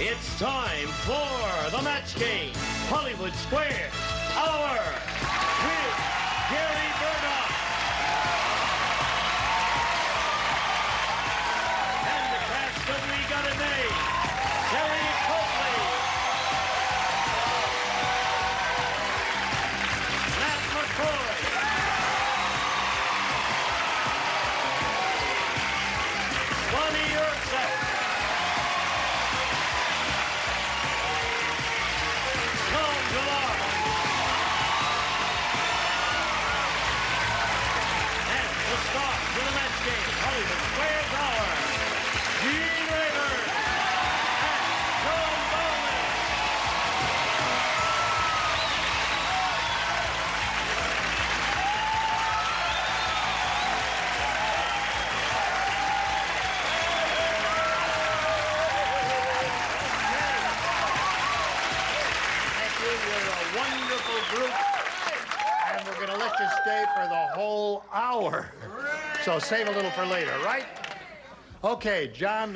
It's time for the match game, Hollywood Squares Hour with Gary Burdock. And the cast of We Got It Made, Terry Copley, Matt McCoy, Bonnie Urquhart, Tom Villar, and the start to the match game, Hollywood Squares Hour, Gene Rayburn and Joan Bowman. Thank you. You're a wonderful group. And we're going to let you stay for the whole hour. So save a little for later, right? Okay, John,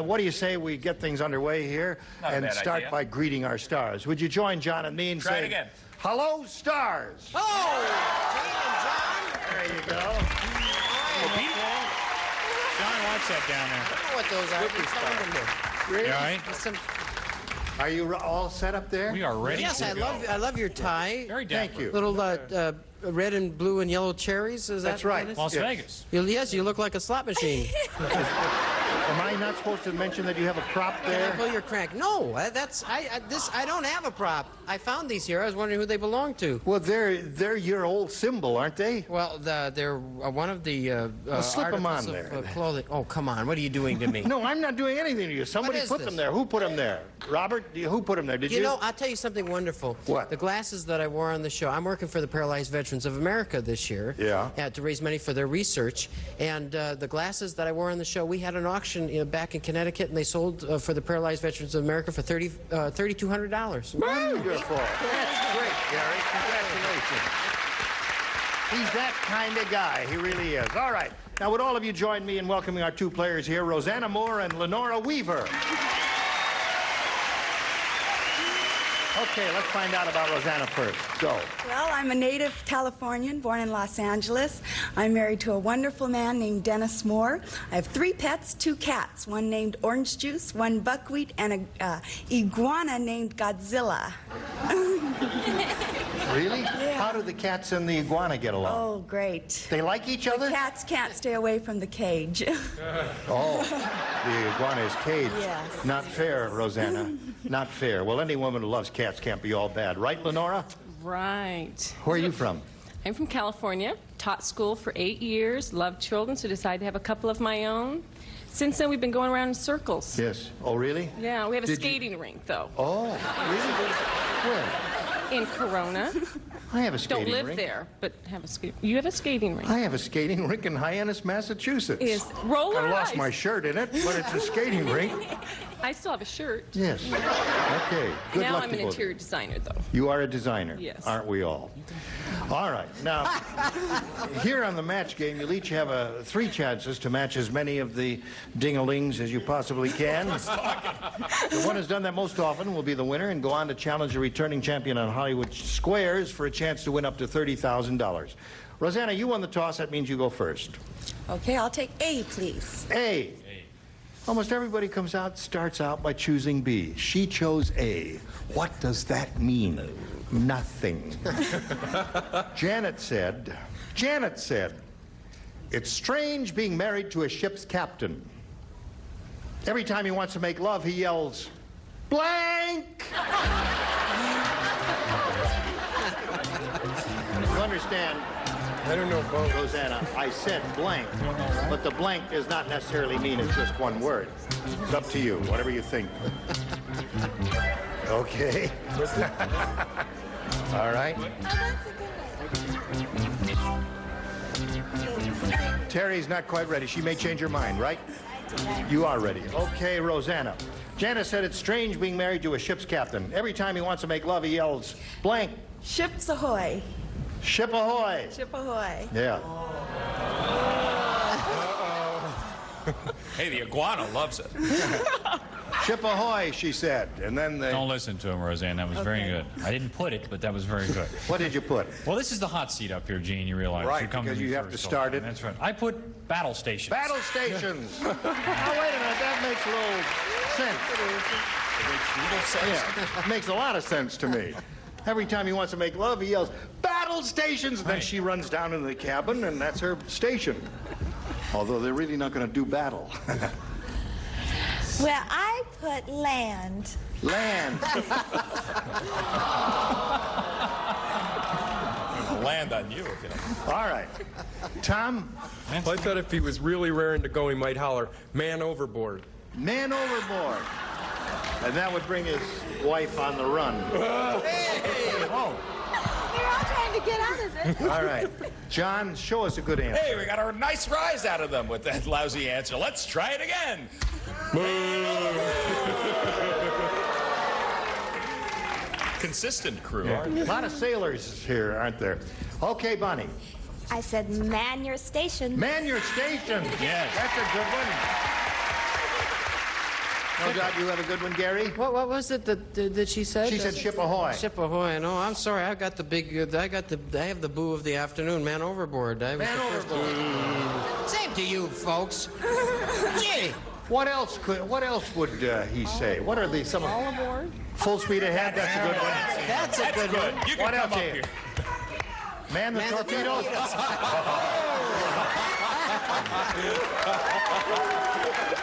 what do you say we get things underway here Not a and bad start idea. by greeting our stars? Would you join John and me and Try it say, again. hello, stars? Oh, Gene and John. There you go. John wants that down I don't know what those are. What's going on there? Really? there. You all right? There's some- Are you all set up there? We are ready Yes, to I go. love your tie. Very Thank dapper. you. Little red and blue and yellow cherries. Is that That's right. what it is? Las Yes. Vegas. Yes, you look like a slot machine. Am I not supposed to mention that you have a prop Can I there? pull your crank? No, I don't have a prop. I found these here. I was wondering who they belong to. Well, they're your old symbol, aren't they? Well, they're one of the slip 'em articles on of there. clothing. Oh, come on! What are you doing to me? No, I'm not doing anything to you. Somebody is put this? them there. Who put them there? Robert, who put them there? Did you? You know, I'll tell you something wonderful. What? The glasses that I wore on the show. I'm working for the Paralyzed Veterans of America this year. Yeah. To raise money for their research. And the glasses that I wore on the show, we had an auction back in Connecticut, and they sold for the Paralyzed Veterans of America for $3,200. Wonderful. That's great, Gary. Congratulations. He's that kind of guy. He really is. All right. Now, would all of you join me in welcoming our two players here, Rosanna Moore and Lenora Weaver? Okay, let's find out about Rosanna first. Go. Well, I'm a native Californian, born in Los Angeles. I'm married to a wonderful man named Dennis Moore. I have 3 pets, 2 cats, one named Orange Juice, one Buckwheat, and a iguana named Godzilla. Really? How do the cats and the iguana get along? Oh, great. They like each other? Cats can't stay away from the cage. Oh, the iguana is caged. Yes. Not fair, Rosanna. Not fair. Well, any woman who loves cats can't be all bad. Right, Lenora? Right. Where are you from? I'm from California, taught school for 8 years, loved children, so decided to have a couple of my own. Since then, we've been going around in circles. Yes. Oh, really? Yeah, we have a Did you- skating rink, though, Oh, really? Where? in Corona. I have a skating Don't live rink. there, but have a you have a skating rink. I have a skating rink in Hyannis, Massachusetts. Is roller I lost ice. my shirt in it, but it's a skating rink. I still have a shirt. Yes. Okay. Good Now luck I'm to an both. interior designer, though. You are a designer. Yes. Aren't we all? All right. Now, here on the match game, you'll each have 3 chances to match as many of the ding-a-lings as you possibly can. The one who's done that most often will be the winner and go on to challenge the returning champion on Hollywood Squares for a chance to win up to $30,000. Rosanna, you won the toss. That means you go first. Okay, I'll take A, please. A. Almost everybody starts out by choosing B. She chose A. What does that mean? Nothing. Janet said, it's strange being married to a ship's captain. Every time he wants to make love, he yells, blank! You understand? I don't know, Bo. Rosanna, I said blank, but the blank does not necessarily mean it's just one word. It's up to you, whatever you think. Okay. All right. Terry's not quite ready. She may change her mind, right? You are ready. Okay, Rosanna. Janice said it's strange being married to a ship's captain. Every time he wants to make love, he yells, blank. Ships ahoy. Ship ahoy. Ship ahoy. Yeah. Hey, the iguana loves it. Ship ahoy, she said. And then they... Don't listen to him, Roseanne. That was very good. I didn't put it, but that was very good. What did you put? Well, this is the hot seat up here, Gene. You realize. Right, come to because me you have first to all start the it. time. That's right. I put battle stations. Battle stations. Now, wait a minute. That makes a little sense. Yeah, it makes a lot of sense to me. Every time he wants to make love, he yells, battle stations! And then she runs down into the cabin, and that's her station. Although they're really not going to do battle. Well, I put land. Land. Land on you, if you know. All right. Tom? Well, I thought if he was really raring to go, he might holler, man overboard. Man overboard. And that would bring his wife on the run. Hey! Oh. You're all trying to get out of it. All right. John, show us a good answer. Hey, we got a nice rise out of them with that lousy answer. Let's try it again. Consistent crew, aren't A lot of sailors here, aren't there? Okay, Bonnie. I said man your station. Man your station. Yes. That's a good one. No doubt you have a good one, Gary. What was it that she said? She said ship ahoy. Ship ahoy. No, I'm sorry. I got the big. I have the boo of the afternoon. Man overboard. I was Man the first overboard. one. Same to you, folks. Gee. What else would he say? What are the some All aboard. full speed ahead? That's a good one. That's a good one. You can What come else up here? here. Man the Man the torpedo.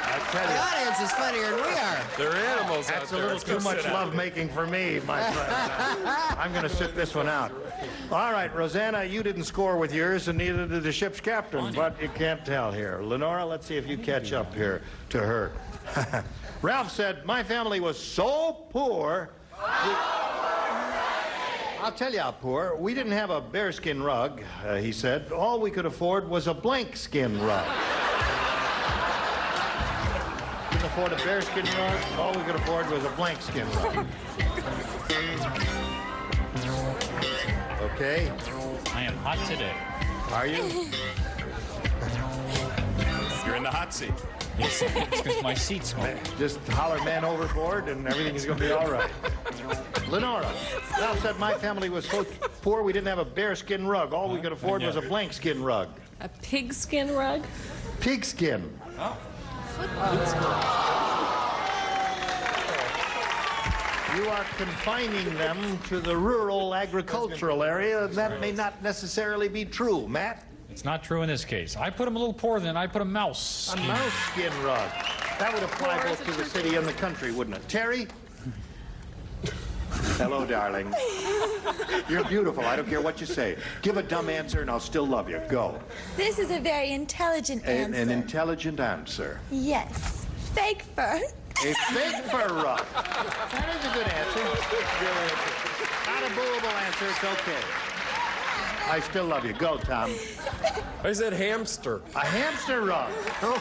I tell The you, audience is funnier than we are. They're animals that's out a there. little too much love making for me, my friend. I'm going to sit this one out. All right, Rosanna, you didn't score with yours, and neither did the ship's captain, but you can't tell here. Lenora, let's see if you catch up here to her. Ralph said, my family was so poor. I'll tell you how poor. We didn't have a bearskin rug, he said. All we could afford was a blank skin rug. Couldn't afford a bearskin rug. All we could afford was a blank skin rug. Okay. I am hot today. Are you? You're in the hot seat. Yes, it's because my seat's small. Just holler man overboard and everything is going to be all right. Lenora, Ralph said my family was so poor we didn't have a bearskin rug. All we could afford was a blank skin rug. A pigskin rug. Pigskin. You are confining them to the rural agricultural area, and that may not necessarily be true. Matt? It's not true in this case. I put them a little poorer than I put a mouse. A mouse skin rug. That would apply both to the city and the country, wouldn't it? Terry? Hello, darling. You're beautiful. I don't care what you say. Give a dumb answer and I'll still love you. Go. This is a very intelligent answer. An intelligent answer. Yes. Fake fur. A fake fur rug. That is a good answer. Not a booable answer. It's okay. I still love you. Go, Tom. I said hamster. A hamster rug. Good.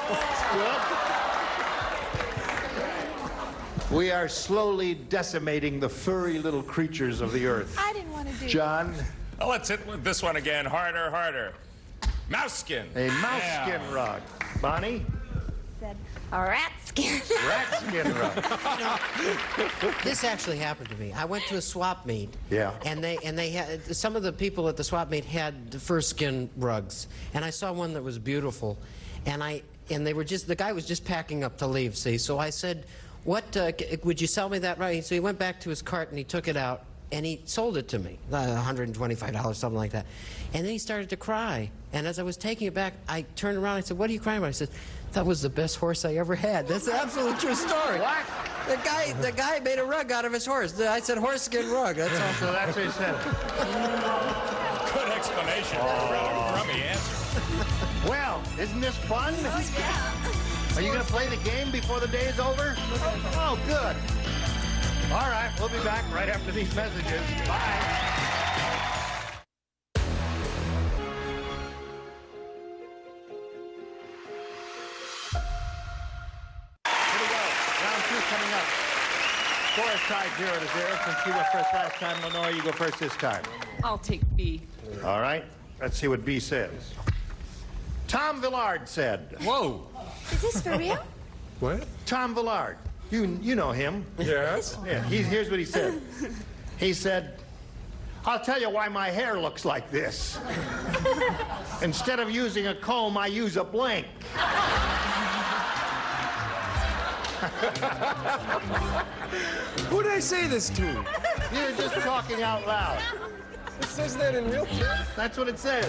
We are slowly decimating the furry little creatures of the earth. I didn't want to do John, Oh, let's hit with this one again. Harder, harder. Mouse skin. a mouse skin rug. Bonnie, said a rat skin. rat skin rug. This actually happened to me. I went to a swap meet. Yeah. And they had some of the people at the swap meet had the fur skin rugs, and I saw one that was beautiful, and they were just the guy was just packing up to leave. See, so I said, "What would you sell me that rug?" So he went back to his cart and he took it out and he sold it to me, $125, something like that. And then he started to cry. And as I was taking it back, I turned around and I said, "What are you crying about?" He said, "That was the best horse I ever had." That's an absolute true story. What? The guy made a rug out of his horse. I said horse skin rug. That's all. So that's what he said. Good explanation. Rather crummy answer. Well, isn't this fun? Are you going to play the game before the day is over? Oh, good. All right, we'll be back right after these messages. Bye. Here we go. Round two coming up. Score is tied 0-0. Since you went first last time, Lenore, you go first this time. I'll take B. All right. Let's see what B says. Tom Villard said. Whoa. Is this for real? What? Tom Villard. You know him. Yes. Yeah, here's what he said. He said, I'll tell you why my hair looks like this. Instead of using a comb, I use a blank. Who did I say this to? You're just talking out loud. It says that in real print? That's what it says.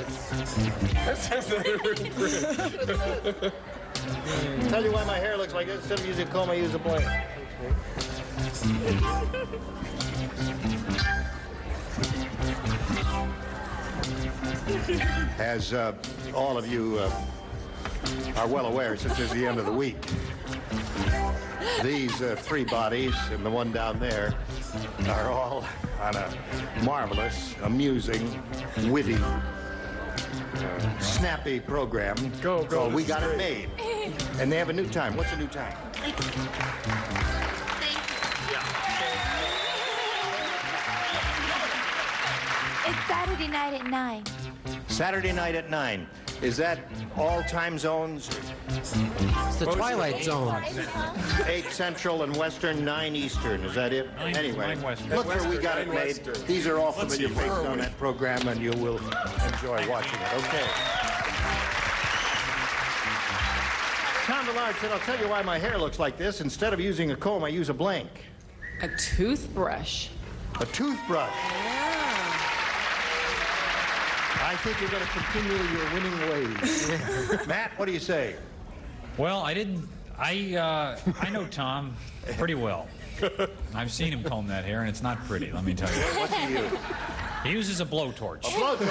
It says that in real print. Tell you why my hair looks like this. Instead of using a comb, I use a blank. As all of you are well aware, since it's the end of the week, these three bodies and the one down there are all on a marvelous, amusing, witty, snappy program called We Got It Made. And they have a new time. What's a new time? It's Saturday night at 9. Saturday night at 9. Is that all time zones? It's the Twilight Zone. 8 Central and Western, 9 Eastern. Is that it? Anyway, 9 Western. look for We Got It Made. These are all familiar faces on that program, and you will enjoy watching it. Okay. Tom Villard said, I'll tell you why my hair looks like this. Instead of using a comb, I use a blank. A toothbrush. A toothbrush. I think you're going to continue your winning ways. Matt, what do you say? Well, I know Tom pretty well. I've seen him comb that hair, and it's not pretty, let me tell you. What's he use? He uses a blowtorch. A blowtorch.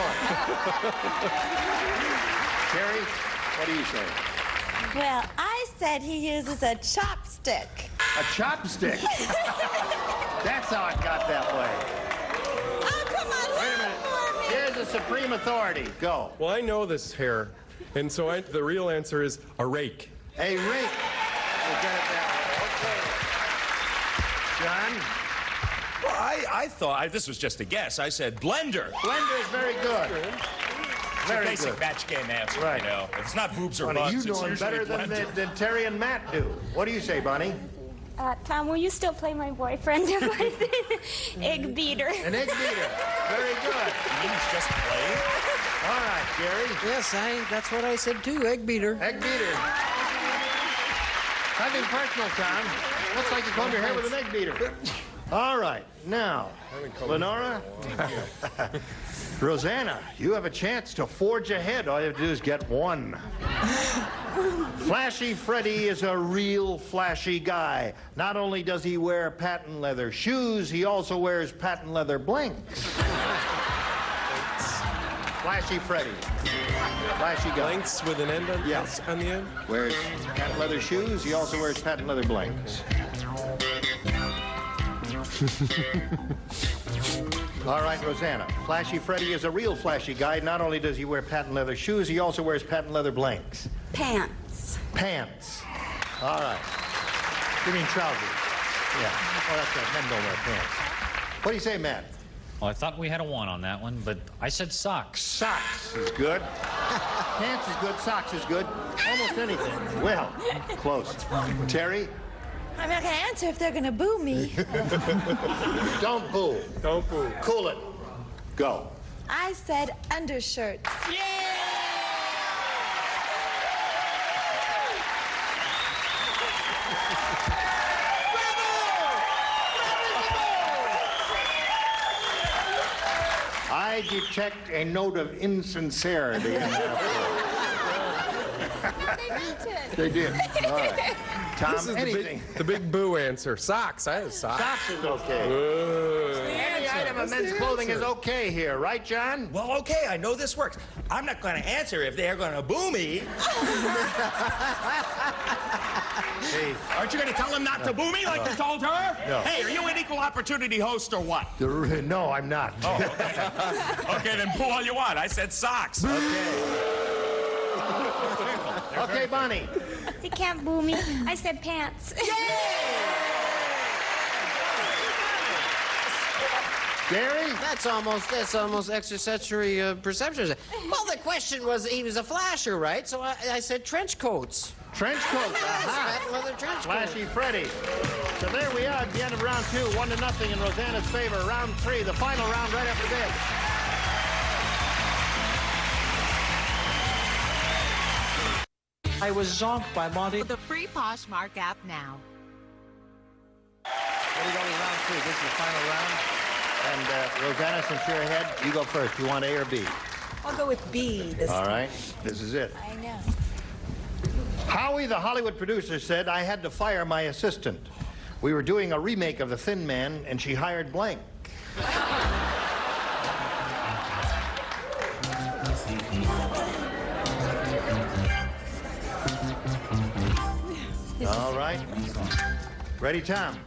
Terry, what do you say? Well, I said he uses a chopstick. A chopstick? That's how it got that way. Oh, come on, Wait a minute. Here's the supreme authority. Go. Well, I know this hair, and so the real answer is a rake. A rake. We'll get it that way. Okay. John? Well, I thought this was just a guess. I said blender. Blender is very good. Very Basic good. match game answer, Right. you know. If it's not boobs or Bonnie, butts, you it's know him usually better blender. than Terry and Matt do. What do you say, Bonnie? Tom, will you still play my boyfriend? Egg beater. An egg beater. Very good. He's just playing. All right, Gary. Yes, that's what I said too, egg beater. Egg beater. Nothing personal, Tom. Looks like you combed your hair with an egg beater. All right, now, Lenora, Rosanna, you have a chance to forge ahead. All you have to do is get one. Flashy Freddie is a real flashy guy. Not only does he wear patent leather shoes, he also wears patent leather blanks. Flashy Freddie. Flashy guy. Blanks with an end on, Yes. on the end? Wears patent leather shoes, he also wears patent leather blanks. All right, Rosanna. Flashy Freddie is a real flashy guy. Not only does he wear patent leather shoes, he also wears patent leather blanks. Pants. Pants. All right. You mean trousers? Yeah. Oh, that's right. Men don't wear pants. What do you say, Matt? Well, I thought we had a 1 on that one, but I said socks. Socks is good. Pants is good. Socks is good. Almost anything. Well, close. Terry? I'm not going to answer if they're going to boo me. Don't boo. Don't boo. Cool it. Go. I said undershirts. I detect a note of insincerity in that They meant it. They did. All right. Tom, This is anything. the big boo answer. Socks. I have socks. Socks is okay. Any item of men's clothing is okay here, right, John? Well, okay, I know this works. I'm not going to answer if they're going to boo me. Hey, Aren't you going to tell them not to boo me like you told her? No. Hey, are you an equal opportunity host or what? no, I'm not. Oh, okay. Okay, then boo all you want. I said socks. Okay, Bonnie. They can't boo me. I said pants. Gary? That's almost extrasensory perception. Well, the question was, he was a flasher, right? So I said trench coats. Trench coat. Patent leather trench coat. Flashy Freddy. So there we are at the end of round 2, 1-0 in Rosanna's favor. Round 3, the final round right after this. I was zonked by Monty. The free Poshmark app now. Here we go with round 2. This is the final round. And Rosanna, since you're ahead, you go first. You want A or B? I'll go with B this All time. right. This is it. I know. Howie, the Hollywood producer, said I had to fire my assistant. We were doing a remake of The Thin Man, and she hired blank. All right. Ready, Tom?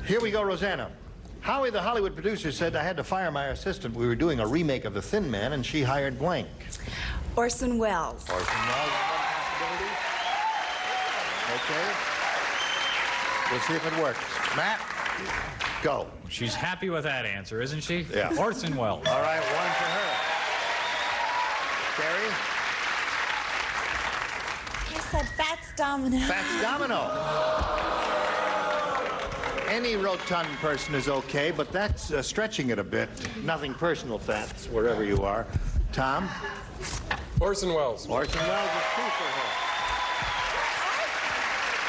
Here we go, Rosanna. Howie, the Hollywood producer, said I had to fire my assistant. We were doing a remake of The Thin Man, and she hired blank. Orson Welles. Orson Welles. Okay. We'll see if it works. Matt, go. She's happy with that answer, isn't she? Yeah. Orson Welles. All right, 1 for her. Carrie? I said Fats Domino. Fats Domino. Any rotund person is okay, but that's stretching it a bit. Nothing personal, Fats, wherever you are. Tom? Orson Welles. Orson Welles is 2 for her.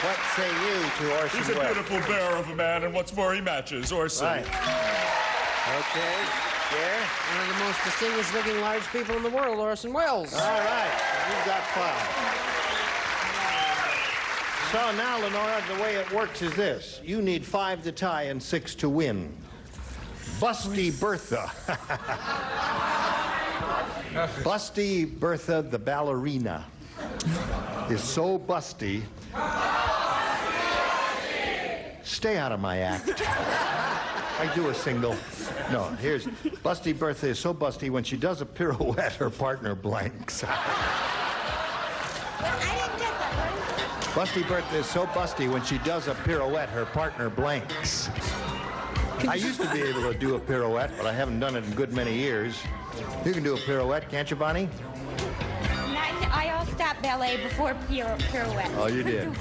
What say you to Orson He's a Welles? beautiful bear of a man, and what's more, he matches Orson. Right. Okay. Yeah. One of the most distinguished-looking large people in the world, Orson Welles. All right. You've got 5. So now, Lenora, the way it works is this. You need 5 to tie and 6 to win. Busty Bertha. Busty Bertha, the ballerina, is so busty. Stay out of my act. I do a single. No, here's Busty Bertha is so busty when she does a pirouette, her partner blanks. Busty Bertha is so busty when she does a pirouette, her partner blanks. I used to be able to do a pirouette, but I haven't done it in a good many years. You can do a pirouette, can't you, Bonnie? I all stopped ballet before pirouette. Oh, you did.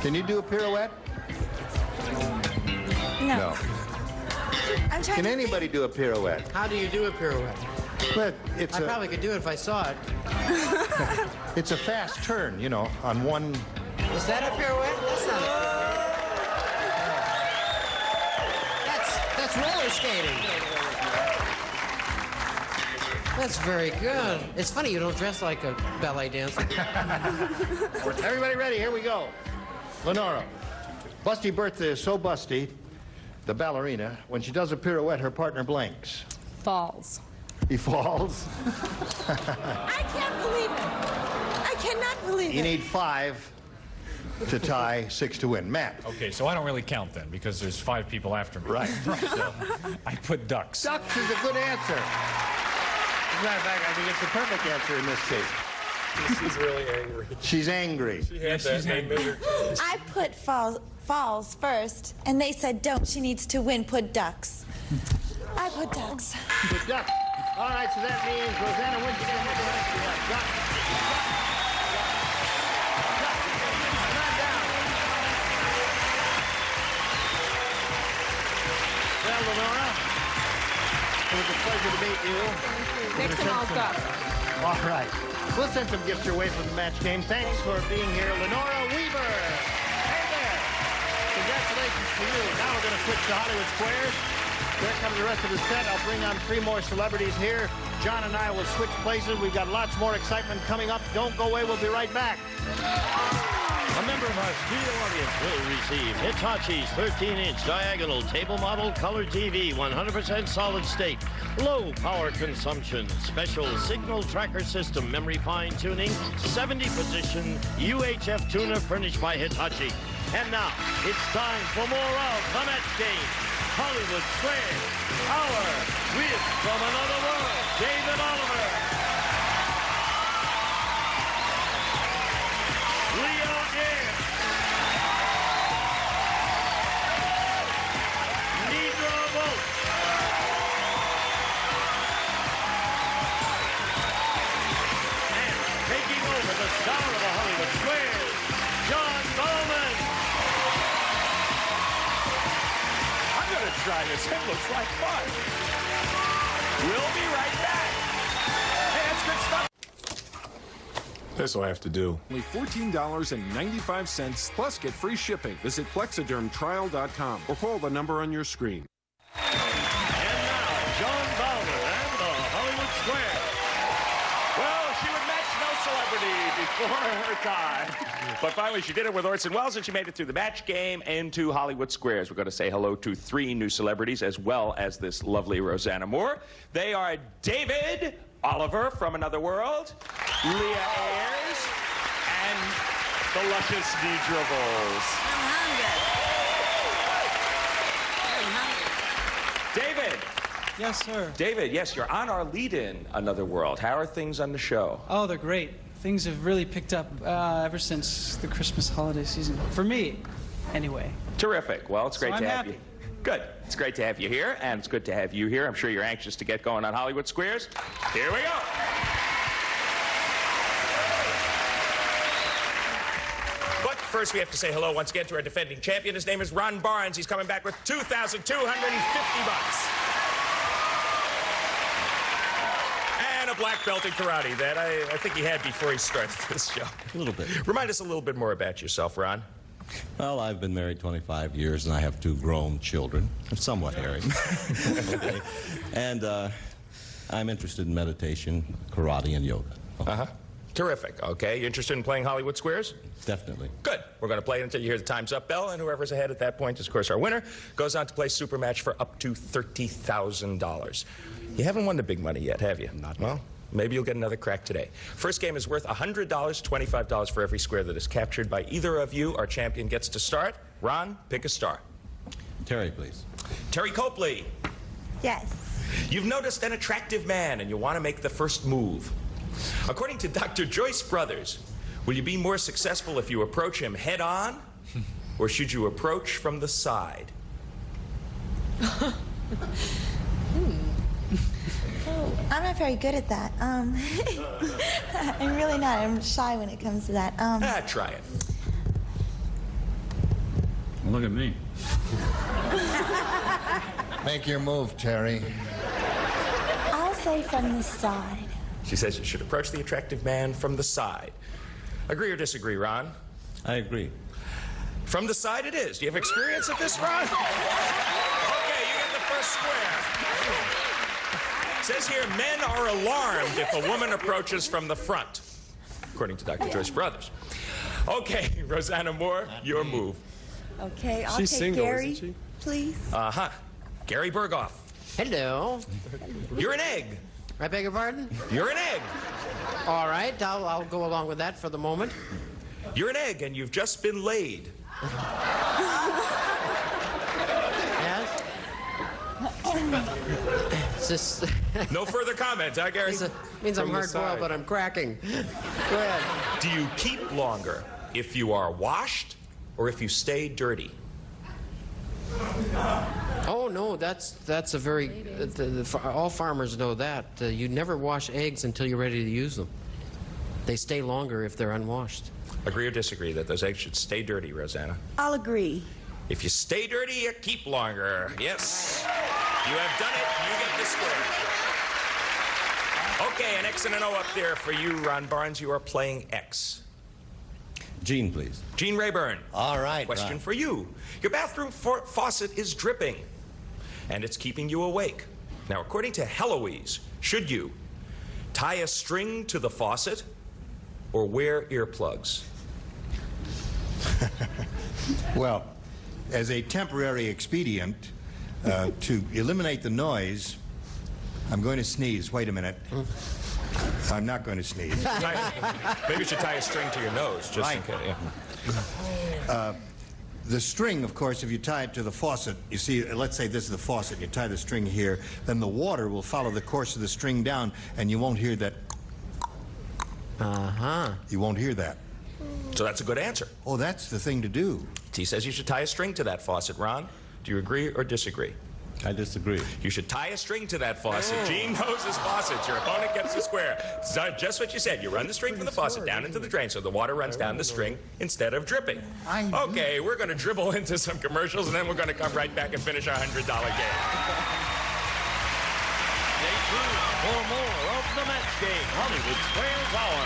Can you do a pirouette? No. I'm trying Can anybody do a pirouette? How do you do a pirouette? But it's I probably could do it if I saw it. It's a fast turn, you know, on one. Is that a pirouette? That's not a pirouette. That's roller skating. That's very good. It's funny you don't dress like a ballet dancer. Everybody ready? Here we go. Lenora. Busty Bertha is so busty, the ballerina, when she does a pirouette, her partner blanks. Falls. He falls. I can't believe it. I cannot believe You it. need 5 to tie, 6 to win. Matt. Okay, so I don't really count then, because there's 5 people after me. Right. So I put ducks. Ducks is a good answer. As a matter of fact, I think it's the perfect answer in this case. She's really angry. She's angry. She had that and they made her choose. I put falls first, and they said don't. She needs to win. Put ducks. I put ducks. Good duck. All right, so that means Rosanna wins again. What the rest we have? Duck. Duck. Come on down. Well, Lenora, it was a pleasure to meet you. Next time I'll duck. All right. We'll send some gifts your way for the match game. Thanks for being here, Lenora Weaver. Hey there. Congratulations to you. Now we're going to switch to Hollywood Squares. There comes the rest of the set. I'll bring on 3 more celebrities here. John and I will switch places. We've got lots more excitement coming up. Don't go away. We'll be right back. A member of our studio audience will receive Hitachi's 13-inch diagonal table model color TV, 100% solid state, low power consumption, special signal tracker system, memory fine-tuning, 70-position UHF tuner furnished by Hitachi. And now, it's time for more of the match game. Hollywood Squares, our With From Another World, David Oliver. Leo Ayres. Nedra Volk. this. It looks like fun. We'll be right back. Hey, that's good stuff. This'll have to do. Only $14.95 plus get free shipping. Visit plexidermtrial.com or call the number on your screen. And now, John Bowler and the Hollywood Square. Well, she would match no celebrity before her time. But finally, she did it with Orson Welles, and she made it through the match game into Hollywood Squares. We're going to say hello to 3 new celebrities, as well as this lovely Rosanna Moore. They are David Oliver from Another World, Leah Ayres, and the luscious Deidre Voles. David. Yes, sir. David, yes, you're on our lead-in Another World. How are things on the show? Oh, they're great. Things have really picked up ever since the Christmas holiday season. For me, anyway. Terrific. Well, it's great to have happy. you. Good. It's great to have you here, and it's good to have you here. I'm sure you're anxious to get going on Hollywood Squares. Here we go. But first, we have to say hello once again to our defending champion. His name is Ron Barnes. He's coming back with $2,250. And a black belt in karate that I think he had before he started this show. A little bit. Remind us a little bit more about yourself, Ron. Well, I've been married 25 years, and I have 2 grown children. I'm somewhat hairy. Okay. And I'm interested in meditation, karate, and yoga. Uh-huh. Terrific. Okay, you interested in playing Hollywood Squares? Definitely. Good. We're going to play it until you hear the time's up bell, and whoever's ahead at that point is, of course, our winner. Goes on to play Super Match for up to $30,000. You haven't won the big money yet, have you? Not well, maybe you'll get another crack today. First game is worth $100, $25 for every square that is captured by either of you. Our champion gets to start. Ron, pick a star. Terry, please. Terry Copley. Yes. You've noticed an attractive man, and you want to make the first move. According to Dr. Joyce Brothers, will you be more successful if you approach him head on, or should you approach from the side? I'm not very good at that. I'm really not. I'm shy when it comes to that. Try it. Look at me. Make your move, Terry. I'll say from the side. She says you should approach the attractive man from the side. Agree or disagree, Ron? I agree. From the side it is. Do you have experience at this, Ron? Okay, you get the first square. It says here, men are alarmed if a woman approaches from the front, according to Dr. Joyce Brothers. Okay, Rosanna Moore, your move. Okay, I'll She's take single, Gary, isn't she? please. Uh-huh. Gary Berghoff. Hello. You're an egg. I beg your pardon? You're an egg. All right, I'll go along with that for the moment. You're an egg, and you've just been laid. Yes? It's just... No further comment, huh, Gary? means I'm From the hard-boiled, side. but I'm cracking. Go ahead. Do you keep longer if you are washed or if you stay dirty? Oh, no, that's a very... all farmers know that. You never wash eggs until you're ready to use them. They stay longer if they're unwashed. Agree or disagree that those eggs should stay dirty, Rosanna? I'll agree. If you stay dirty, you keep longer. Yes. You have done it. You get the score. Okay, an X and an O up there for you, Ron Barnes. You are playing X. Gene, please. Gene Rayburn. All right, Question Ron. for you. Your bathroom faucet is dripping, and it's keeping you awake. Now, according to Heloise, should you tie a string to the faucet or wear earplugs? Well, as a temporary expedient to eliminate the noise, I'm going to sneeze. Wait a minute. I'm not going to sneeze. Maybe you should tie a string to your nose, just in case. Yeah. The string, of course, if you tie it to the faucet, you see, let's say this is the faucet, you tie the string here, then the water will follow the course of the string down, and you won't hear that. Uh-huh. You won't hear that. So that's a good answer. Oh, that's the thing to do. T says you should tie a string to that faucet, Ron. Do you agree or disagree? I disagree. You should tie a string to that faucet. Gene knows his faucets. Your opponent gets the square. So just what you said. You run the string from the faucet down into the drain so the water runs down the string instead of dripping. Okay, we're going to dribble into some commercials, and then we're going to come right back and finish our $100 game. Stay tuned for more of the match game, Hollywood Squares Hour.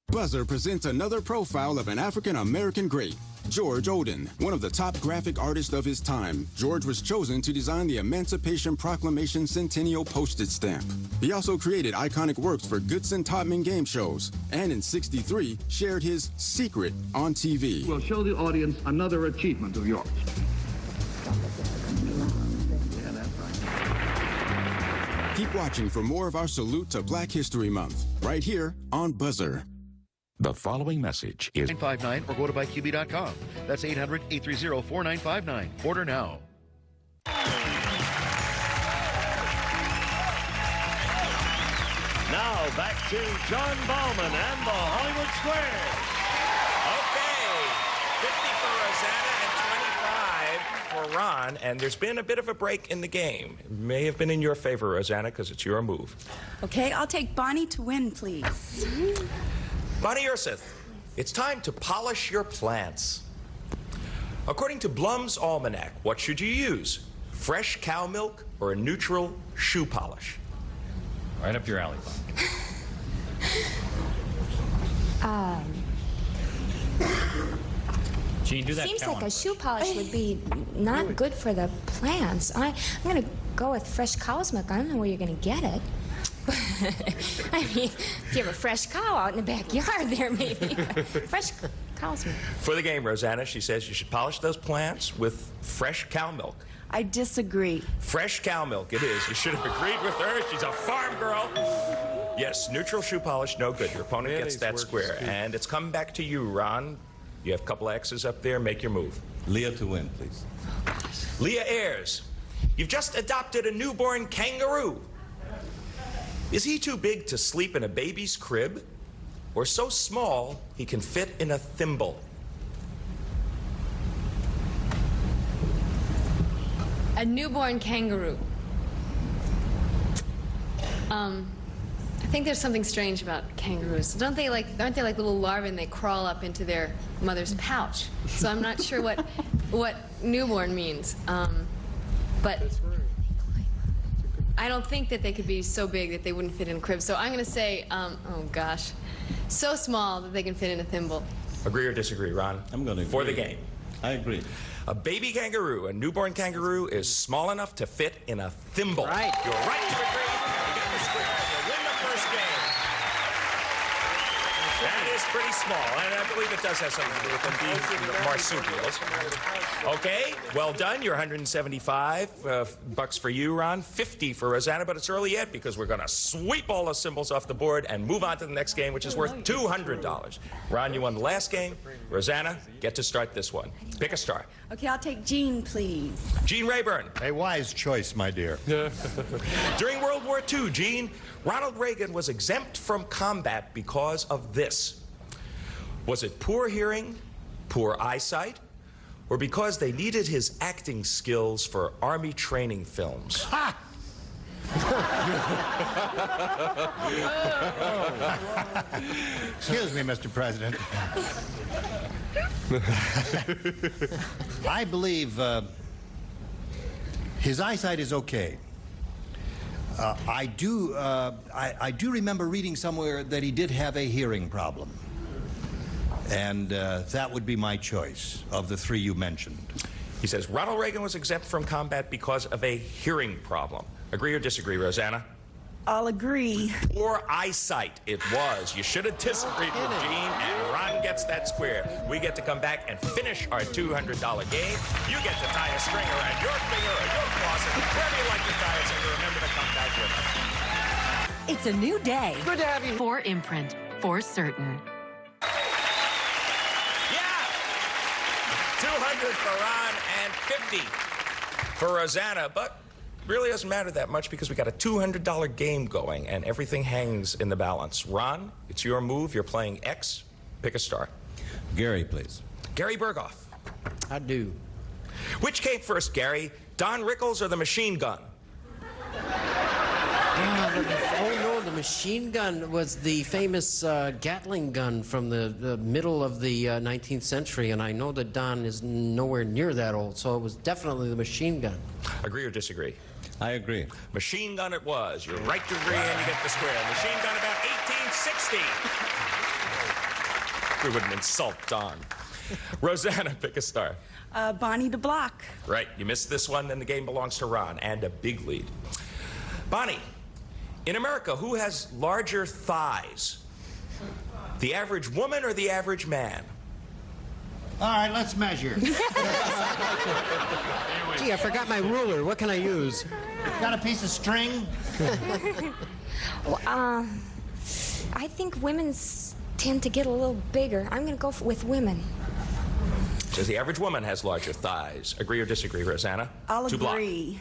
Buzzer presents another profile of an African-American great, George Oden, one of the top graphic artists of his time. George was chosen to design the Emancipation Proclamation Centennial postage stamp. He also created iconic works for Goodson Todman game shows, and in '63 shared his Secret on TV. We'll show the audience another achievement of yours. Keep watching for more of our salute to Black History Month, right here on Buzzer. The following message is 959 or go to buyqb.com. That's 800-830-4959. Order now. Now back to John Bauman and the Hollywood Squares. Okay, 50 for Rosanna and 25 for Ron, and there's been a bit of a break in the game. It may have been in your favor, Rosanna, because it's your move. Okay, I'll take Bonnie to win, please. Bonnie Ursith, it's time to polish your plants. According to Blum's Almanac, what should you use? Fresh cow milk or a neutral shoe polish? Right up your alley, Bob. Gene, do that. Seems like a shoe polish would be not good for the plants. I'm going to go with fresh cow's milk. I don't know where you're going to get it. I mean, if you have a fresh cow out in the backyard there, maybe. Fresh cow's milk. For the game, Rosanna, she says you should polish those plants with fresh cow milk. I disagree. Fresh cow milk, it is. You should have agreed with her. She's a farm girl. Yes, neutral shoe polish, no good. Your opponent gets that square. And it's coming back to you, Ron. You have a couple of X's up there. Make your move. Leah to win, please. Leah Ayres, you've just adopted a newborn kangaroo. Is he too big to sleep in a baby's crib? Or so small he can fit in a thimble? A newborn kangaroo. I think there's something strange about kangaroos. Aren't they like little larvae and they crawl up into their mother's pouch? So I'm not sure what newborn means. But I don't think that they could be so big that they wouldn't fit in a crib. So I'm going to say, oh gosh, so small that they can fit in a thimble. Agree or disagree, Ron? I'm going to agree. For the game. I agree. A baby kangaroo, a newborn kangaroo, is small enough to fit in a thimble. Right. You're right to agree. You get the square. You win the first game. That is pretty small, and I believe it does have something to do with them being marsupials. Okay, well done. You're 175 bucks for you, Ron. 50 for Rosanna, but it's early yet because we're going to sweep all the symbols off the board and move on to the next game, which is worth $200. Ron, you won the last game. Rosanna, get to start this one. Pick a star. Okay, I'll take Jean, please. Gene Rayburn. A wise choice, my dear. During World War II, Gene, Ronald Reagan was exempt from combat because of this. Was it poor hearing, poor eyesight, or because they needed his acting skills for Army training films? Ha! Excuse me, Mr. President. I believe his eyesight is okay. I do remember reading somewhere that he did have a hearing problem. And that would be my choice of the three you mentioned. He says Ronald Reagan was exempt from combat because of a hearing problem. Agree or disagree, Rosanna? I'll agree. Poor eyesight it was. You should have disagreed with Gene, and Ron gets that square. We get to come back and finish our $200 game. You get to tie a string around your finger or your faucet, wherever you like to tie it, and remember to come back with us. It's a new day. Good to have you. For Imprint, for certain. 200 for Ron and 50 for Rosanna, but really doesn't matter that much because we got a $200 game going and everything hangs in the balance. Ron, it's your move. You're playing X. Pick a star. Gary, please. Gary Berghoff. I do. Which came first, Gary? Don Rickles or the machine gun? Oh no, the machine gun was the famous Gatling gun from the middle of the 19th century, and I know that Don is nowhere near that old, so it was definitely the machine gun. Agree or disagree? I agree. Machine gun it was. You're right to agree, and you get the square. Machine gun about 1860. We wouldn't insult Don. Rosanna, pick a star. Bonnie DeBlock. Right, you missed this one, then the game belongs to Ron, and a big lead. Bonnie, in America, who has larger thighs? The average woman or the average man? All right, let's measure. Gee, I forgot my ruler. What can I use? Got a piece of string? Well, I think women's tend to get a little bigger. I'm going to go with women. Says the average woman has larger thighs. Agree or disagree, Rosanna? I'll Two block. agree.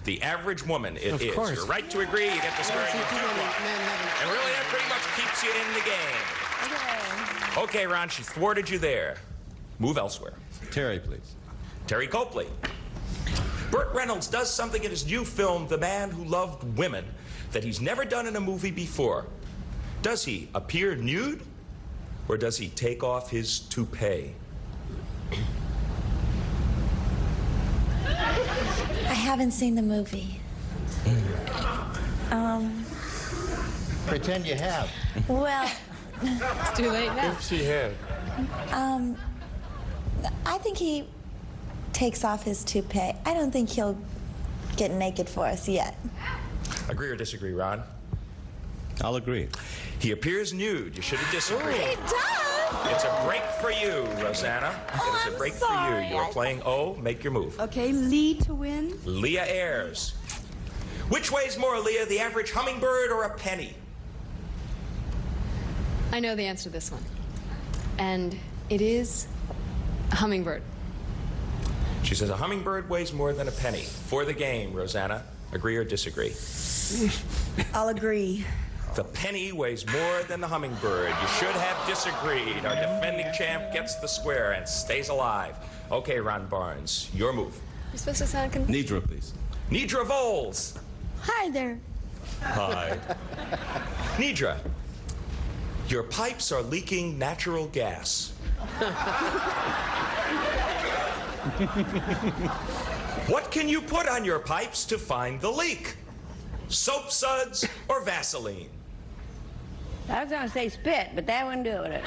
The average woman, it Of is. course. You're right to agree. You get the square. And really, that pretty much keeps you in the game. Okay, Ron, she thwarted you there. Move elsewhere. Terry, please. Terry Copley. Burt Reynolds does something in his new film, The Man Who Loved Women, that he's never done in a movie before. Does he appear nude, or does he take off his toupee? I haven't seen the movie. Pretend you have. Well, It's too late now. If she had. I think he takes off his toupee. I don't think he'll get naked for us yet. Agree or disagree, Ron? I'll agree. He appears nude. You should have disagreed. He does! It's a break for you, Rosanna. Oh, it is a break sorry. for you. You are playing O. Make your move. Okay, Lee to win. Leah Ayres. Which weighs more, Leah, the average hummingbird or a penny? I know the answer to this one. And it is a hummingbird. She says a hummingbird weighs more than a penny. For the game, Rosanna, agree or disagree? I'll agree. The penny weighs more than the hummingbird. You should have disagreed. Our defending champ gets the square and stays alive. Okay, Ron Barnes, your move. You're supposed to sound confused. Nidra, please. Nidra Voles. Hi there. Hi. Nidra, your pipes are leaking natural gas. What can you put on your pipes to find the leak? Soap suds or Vaseline? I was going to say spit, but that wouldn't do it.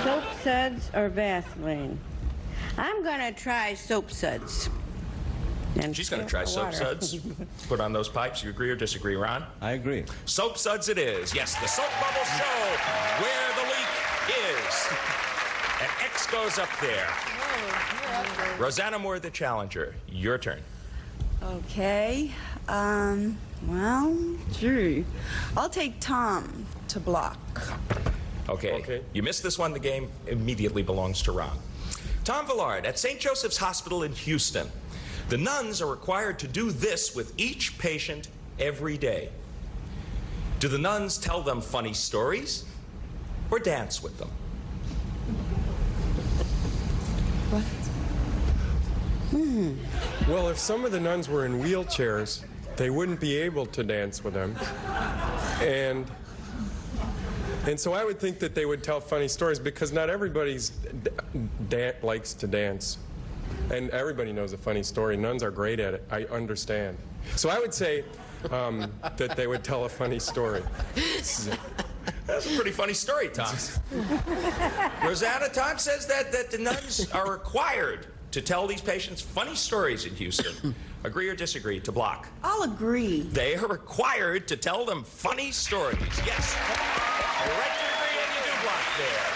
Soap suds or Vaseline? I'm going to try soap suds. And She's going to try soap suds. Put on those pipes. You agree or disagree, Ron? I agree. Soap suds it is. Yes, the soap bubbles show where the leak is. And X goes up there. Rosanna Moore, the challenger. Your turn. Okay. Well, gee. I'll take Tom to block. Okay. You missed this one. The game immediately belongs to Ron. Tom Villard, at St. Joseph's Hospital in Houston, the nuns are required to do this with each patient every day. Do the nuns tell them funny stories or dance with them? Well, if some of the nuns were in wheelchairs, they wouldn't be able to dance with them. And so I would think that they would tell funny stories because not everybody's likes to dance. And everybody knows a funny story. Nuns are great at it. I understand. So I would say that they would tell a funny story. That's a pretty funny story, Tom. Rosanna, Tom says that the nuns are required to tell these patients funny stories in Houston. Agree or disagree to block? I'll agree. They are required to tell them funny stories. Yes. You're right to agree and you do block there.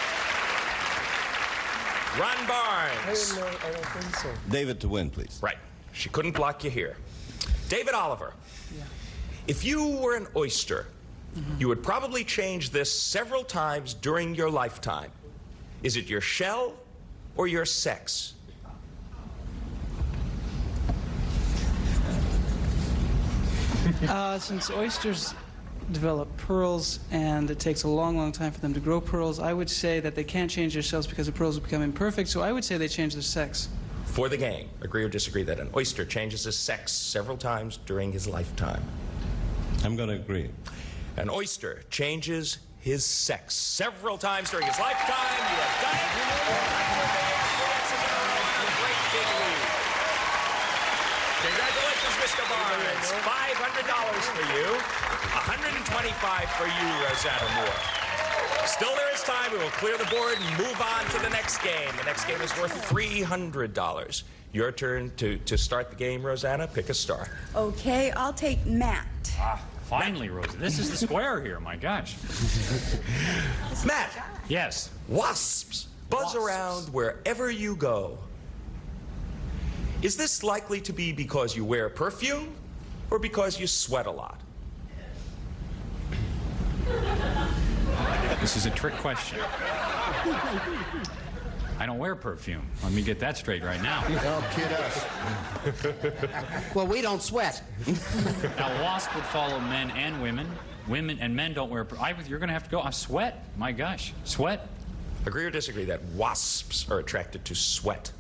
Ron Barnes. I don't think so. David to win, please. Right. She couldn't block you here. David Oliver. Yeah. If you were an oyster, you would probably change this several times during your lifetime. Is it your shell or your sex? Since oysters develop pearls and it takes a long, long time for them to grow pearls, I would say that they can't change their shells because the pearls will become imperfect, so I would say they change their sex. For the game, agree or disagree that an oyster changes his sex several times during his lifetime? I'm going to agree. An oyster changes his sex several times during his lifetime. You have done it. Great big lead. Congratulations, Mr. Barnes. $500 for you. $125 for you, Rosanna Moore. Still there is time. We will clear the board and move on to the next game. The next game is worth $300. Your turn to start the game, Rosanna. Pick a star. Okay, I'll take Matt. Finally, Rosa. This is the square here. My gosh. Matt. Yes. Wasps buzz around wherever you go. Is this likely to be because you wear perfume or because you sweat a lot? This is a trick question. I don't wear perfume. Let me get that straight right now. Don't kid us. Well, we don't sweat. Now, wasp would follow men and women. Women and men don't wear perfume. You're going to have to go. I sweat. My gosh. Sweat. Agree or disagree that wasps are attracted to sweat?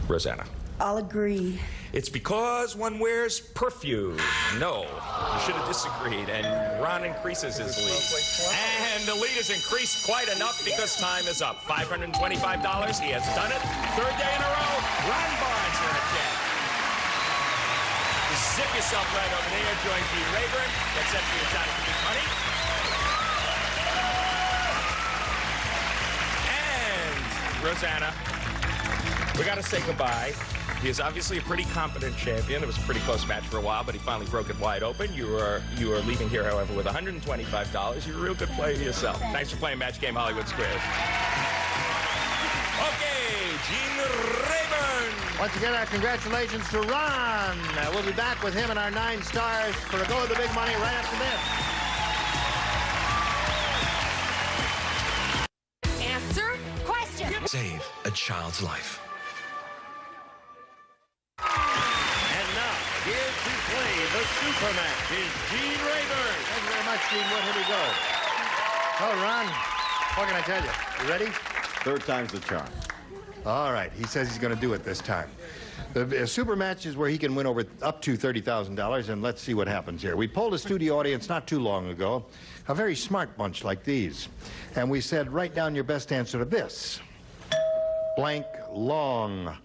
Rosanna. I'll agree. It's because one wears perfume. No, you should have disagreed. And Ron increases his lead. And the lead has increased quite enough because time is up. $525. He has done it. Third day in a row. Ron Barnes here again. Zip yourself right over there. Join Pete Rayburn. Get set for your shot at the big money. And Rosanna, we got to say goodbye. He is obviously a pretty competent champion. It was a pretty close match for a while, but he finally broke it wide open. You are leaving here, however, with $125. You're a real good player yourself. Thanks for playing Match Game Hollywood Squares. Okay, Gene Rayburn. Once again, our congratulations to Ron. We'll be back with him and our 9 stars for a go of the big money right after this. Answer question. Save a child's life. And now, here to play the super match is Gene Rayburn. Thank you very much, Gene. Here we go. Oh, Ron, what can I tell you? You ready? Third time's the charm. All right. He says he's going to do it this time. The super match is where he can win up to $30,000, and let's see what happens here. We polled a studio audience not too long ago, a very smart bunch like these, and we said, write down your best answer to this. Blank long.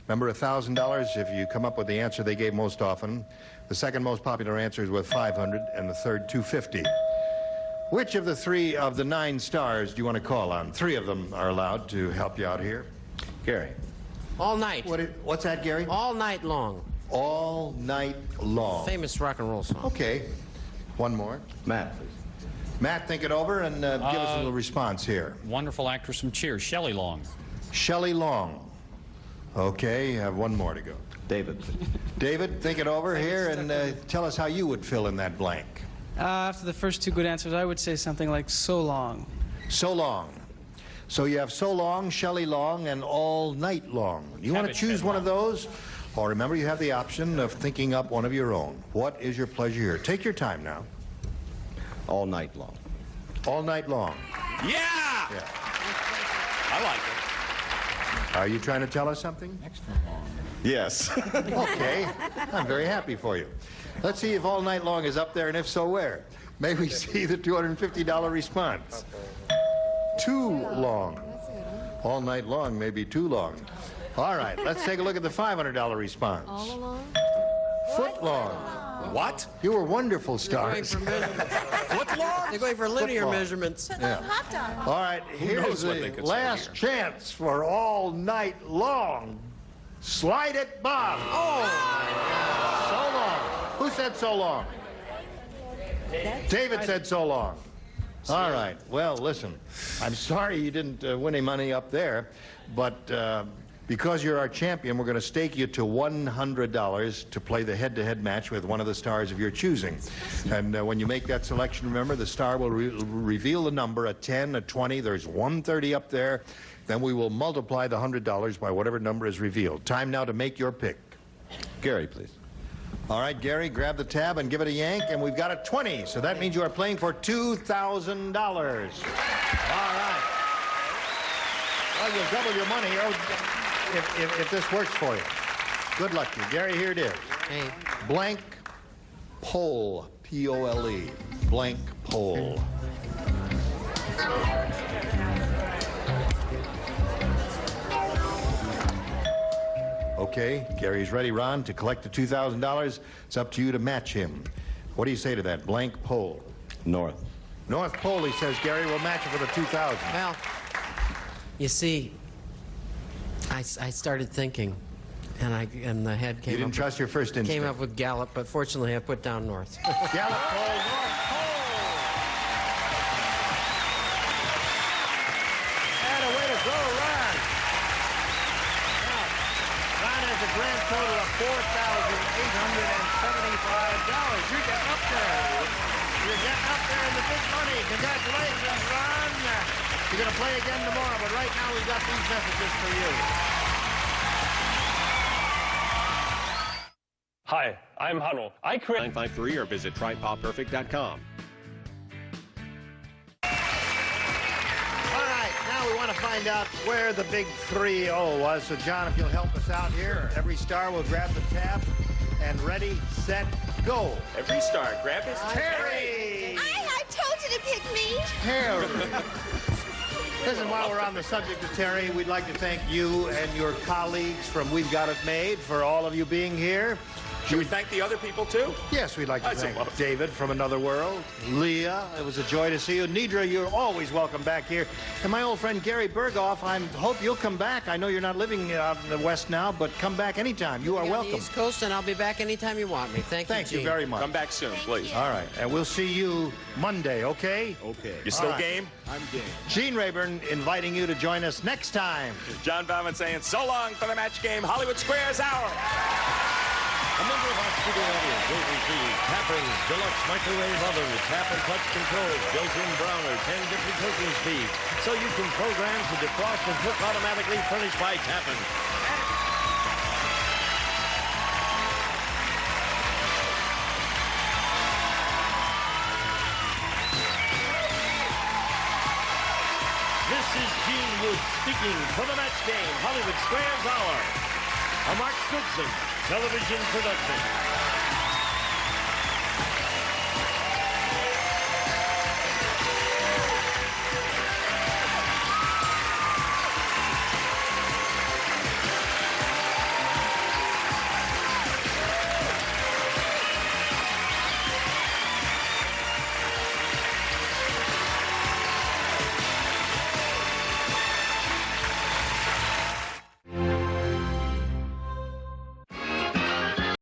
Remember, $1,000 if you come up with the answer they gave most often. The second most popular answer is worth $500, and the third $250. Which of the 3 of the 9 stars do you want to call on? 3 of them are allowed to help you out here. Gary. All night. What's that, Gary? All night long. All night long. Famous rock and roll song. Okay. One more. Matt, please. Matt, think it over and give us a little response here. Wonderful actress from Cheers, Shelley Long. Shelley Long. Okay, you have one more to go. David, please. David, think it over here and tell us how you would fill in that blank. After the first 2 good answers, I would say something like So Long. So Long. So you have So Long, Shelley Long, and All Night Long. You want to choose one of those? Or remember, you have the option of thinking up one of your own. What is your pleasure here? Take your time now. All night long. All night long. Yeah! I like it. Are you trying to tell us something? Extra long. Yes. Okay. I'm very happy for you. Let's see if All Night Long is up there, and if so, where? May we see the $250 response? Too long. All night long may be too long. All right, let's take a look at the $500 response. All along? Foot long. What? You were wonderful stars. Foot long? They're going for linear measurements. Yeah. All right, here's the last chance for All Night Long. Slide it, Bob. Oh! So long. Who said so long? David said so long. All right. Well, listen, I'm sorry you didn't win any money up there, but because you're our champion, we're going to stake you to $100 to play the head-to-head match with one of the stars of your choosing. And when you make that selection, remember, the star will reveal the number, a 10, a 20. There's 130 up there. Then we will multiply the $100 by whatever number is revealed. Time now to make your pick. Gary, please. All right, Gary, grab the tab and give it a yank, and we've got a 20. So that means you are playing for $2,000. All right. Well, you'll double your money. if this works for you. Good luck to you. Gary, here it is. Hey. Blank pole. P-O-L-E. Blank pole. Okay, Gary's ready, Ron, to collect the $2,000. It's up to you to match him. What do you say to that? Blank pole. North. North Pole, he says. Gary will match it for the $2,000. Well, you see, I started thinking, and the head came You didn't up trust your first instinct. Came up with Gallup, but fortunately I put down North. Gallup Pole, North Pole. And a way to go, Ron. Now, Ron has a grand total of $4,875. You're getting up there. You're getting up there in the big money. Congratulations, Ron. You're going to play again tomorrow, but right now we've got these messages for you. Hi, I'm Huddle. I create 953 or visit trypopperfect.com. All right, now we want to find out where the big 3-0 was. So, John, if you'll help us out here, every star will grab the tab and ready, set, go. Every star, grab his Terry! I told you to pick me. Terry! Listen, while we're on the subject of Terry, we'd like to thank you and your colleagues from We've Got It Made for all of you being here. Should we thank the other people, too? Yes, we'd like to thank David from Another World. Leah, it was a joy to see you. Nidra, you're always welcome back here. And my old friend Gary Berghoff, I hope you'll come back. I know you're not living out in the West now, but come back anytime. You are welcome. On the East Coast, and I'll be back anytime you want me. Thank you, you very much. Come back soon, please. All right, and we'll see you Monday, okay? Okay. You still All right. game? I'm game. Gene Rayburn inviting you to join us next time. John Bauman saying so long for the match game Hollywood Squares Hour. A member of our studio audience will receive Tapper's Deluxe Microwave Oven, tap and touch controls, built-in browner, 10 different cooking speeds, so you can program to defrost and cook automatically, furnished by Tappan. This is Gene Wood speaking for the match game, Hollywood Squares Hour. A Mark Goodson television production.